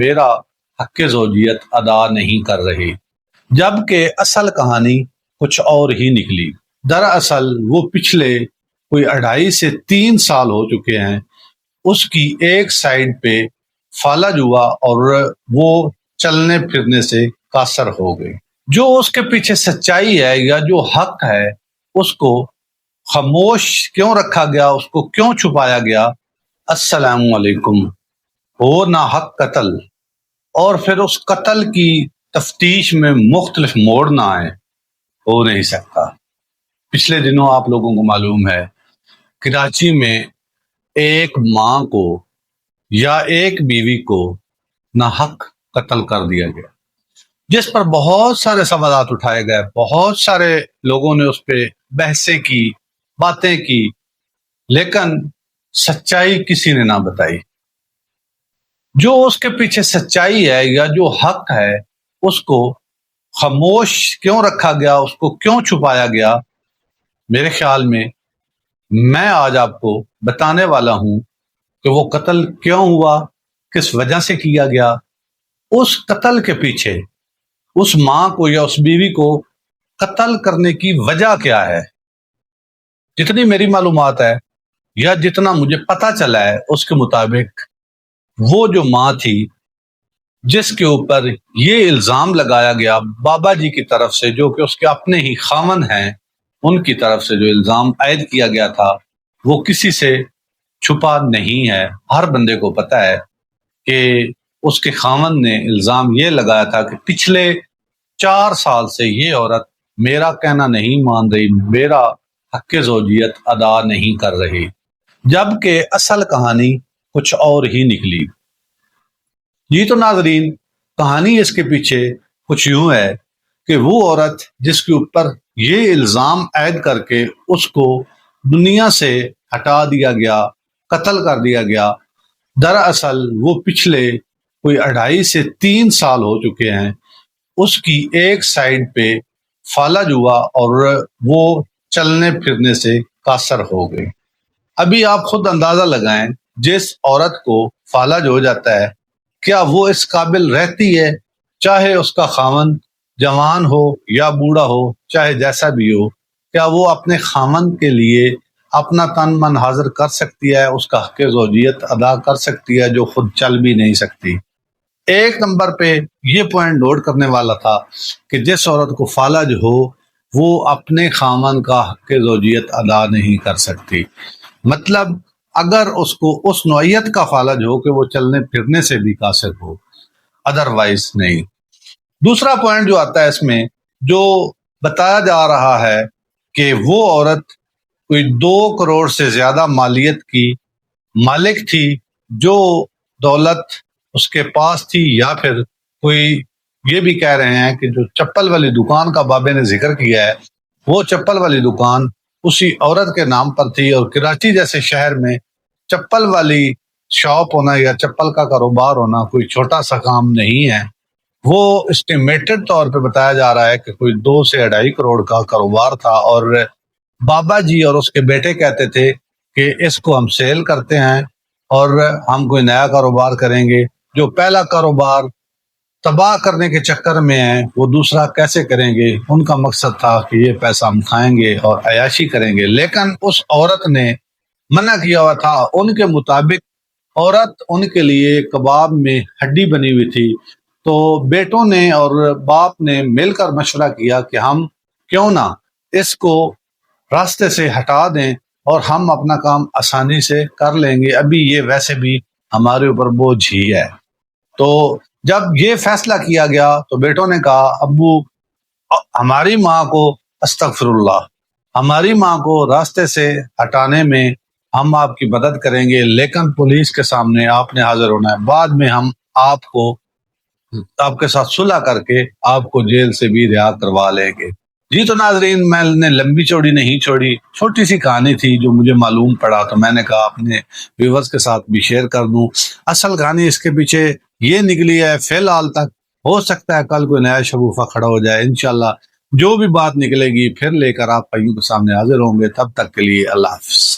میرا حق زوجیت ادا نہیں کر رہے، جبکہ اصل کہانی کچھ اور ہی نکلی۔ دراصل وہ پچھلے کوئی 2.5 سے 3 سال ہو چکے ہیں اس کی ایک سائیڈ پہ فالج ہوا اور وہ چلنے پھرنے سے قاصر ہو گئی۔ جو اس کے پیچھے سچائی ہے یا جو حق ہے اس کو خاموش کیوں رکھا گیا، اس کو کیوں چھپایا گیا؟ السلام علیکم۔ ہو نہ حق قتل اور پھر اس قتل کی تفتیش میں مختلف موڑ نہ آئے، ہو نہیں سکتا۔ پچھلے دنوں آپ لوگوں کو معلوم ہے کراچی میں ایک ماں کو یا ایک بیوی کو ناحق قتل کر دیا گیا، جس پر بہت سارے سوالات اٹھائے گئے، بہت سارے لوگوں نے اس پہ بحثیں کی، باتیں کی، لیکن سچائی کسی نے نہ بتائی۔ جو اس کے پیچھے سچائی ہے یا جو حق ہے اس کو خاموش کیوں رکھا گیا، اس کو کیوں چھپایا گیا؟ میرے خیال میں آج آپ کو بتانے والا ہوں کہ وہ قتل کیوں ہوا، کس وجہ سے کیا گیا، اس قتل کے پیچھے اس ماں کو یا اس بیوی کو قتل کرنے کی وجہ کیا ہے۔ جتنی میری معلومات ہے یا جتنا مجھے پتہ چلا ہے اس کے مطابق وہ جو ماں تھی جس کے اوپر یہ الزام لگایا گیا بابا جی کی طرف سے، جو کہ اس کے اپنے ہی خاوند ہیں، ان کی طرف سے جو الزام عائد کیا گیا تھا وہ کسی سے چھپا نہیں ہے۔ ہر بندے کو پتہ ہے کہ اس کے خاوند نے الزام یہ لگایا تھا کہ پچھلے 4 سال سے یہ عورت میرا کہنا نہیں مان رہی، میرا حق زوجیت ادا نہیں کر رہی، جبکہ اصل کہانی کچھ اور ہی نکلی۔ جی تو ناظرین، کہانی اس کے پیچھے کچھ یوں ہے کہ وہ عورت جس کے اوپر یہ الزام عائد کر کے اس کو دنیا سے ہٹا دیا گیا، قتل کر دیا گیا، دراصل وہ پچھلے کوئی 2.5 سے 3 سال ہو چکے ہیں اس کی ایک سائیڈ پہ فالج ہوا اور وہ چلنے پھرنے سے قاصر ہو گئی۔ ابھی آپ خود اندازہ لگائیں، جس عورت کو فالج ہو جاتا ہے کیا وہ اس قابل رہتی ہے؟ چاہے اس کا خاوند جوان ہو یا بوڑھا ہو، چاہے جیسا بھی ہو، کیا وہ اپنے خاوند کے لیے اپنا تن من حاضر کر سکتی ہے، اس کا حق زوجیت ادا کر سکتی ہے جو خود چل بھی نہیں سکتی؟ ایک نمبر پہ یہ پوائنٹ نوٹ کرنے والا تھا کہ جس عورت کو فالج ہو وہ اپنے خاوند کا حق زوجیت ادا نہیں کر سکتی۔ مطلب اگر اس کو اس نوعیت کا فالج ہو کہ وہ چلنے پھرنے سے بھی قاصر ہو، ادروائز نہیں۔ دوسرا پوائنٹ جو آتا ہے اس میں، جو بتایا جا رہا ہے کہ وہ عورت کوئی 2 کروڑ سے زیادہ مالیت کی مالک تھی، جو دولت اس کے پاس تھی، یا پھر کوئی یہ بھی کہہ رہے ہیں کہ جو چپل والی دکان کا بابے نے ذکر کیا ہے وہ چپل والی دکان اسی عورت کے نام پر تھی، اور کراچی جیسے شہر میں چپل والی شاپ ہونا یا چپل کا کاروبار ہونا کوئی چھوٹا سا کام نہیں ہے۔ وہ اسٹیمیٹڈ طور پہ بتایا جا رہا ہے کہ کوئی 2 سے 2.5 کروڑ کا کاروبار تھا، اور بابا جی اور اس کے بیٹے کہتے تھے کہ اس کو ہم سیل کرتے ہیں اور ہم کوئی نیا کاروبار کریں گے۔ جو پہلا کاروبار تباہ کرنے کے چکر میں ہیں وہ دوسرا کیسے کریں گے؟ ان کا مقصد تھا کہ یہ پیسہ ہم کھائیں گے اور عیاشی کریں گے، لیکن اس عورت نے منع کیا ہوا تھا۔ ان کے مطابق عورت ان کے لیے کباب میں ہڈی بنی ہوئی تھی، تو بیٹوں نے اور باپ نے مل کر مشورہ کیا کہ ہم کیوں نہ اس کو راستے سے ہٹا دیں اور ہم اپنا کام آسانی سے کر لیں گے، ابھی یہ ویسے بھی ہمارے اوپر بوجھ ہی ہے۔ تو جب یہ فیصلہ کیا گیا تو بیٹوں نے کہا ابو ہماری ماں کو استغفر اللہ، ہماری ماں کو راستے سے ہٹانے میں ہم آپ کی مدد کریں گے، لیکن پولیس کے سامنے آپ نے حاضر ہونا ہے، بعد میں ہم آپ کے ساتھ صلح کر کے آپ کو جیل سے بھی رہا کروا لیں گے۔ جی تو ناظرین، میں نے لمبی چوڑی نہیں چھوڑی، چھوٹی سی کہانی تھی جو مجھے معلوم پڑا تو میں نے کہا اپنے ویورز کے ساتھ بھی شیئر کر دوں۔ اصل کہانی اس کے پیچھے یہ نکلی ہے، فی الحال تک ہو سکتا ہے کل کوئی نیا شگوفہ کھڑا ہو جائے، انشاءاللہ جو بھی بات نکلے گی پھر لے کر آپ بھائیوں کے سامنے حاضر ہوں گے۔ تب تک کے لیے اللہ حافظ۔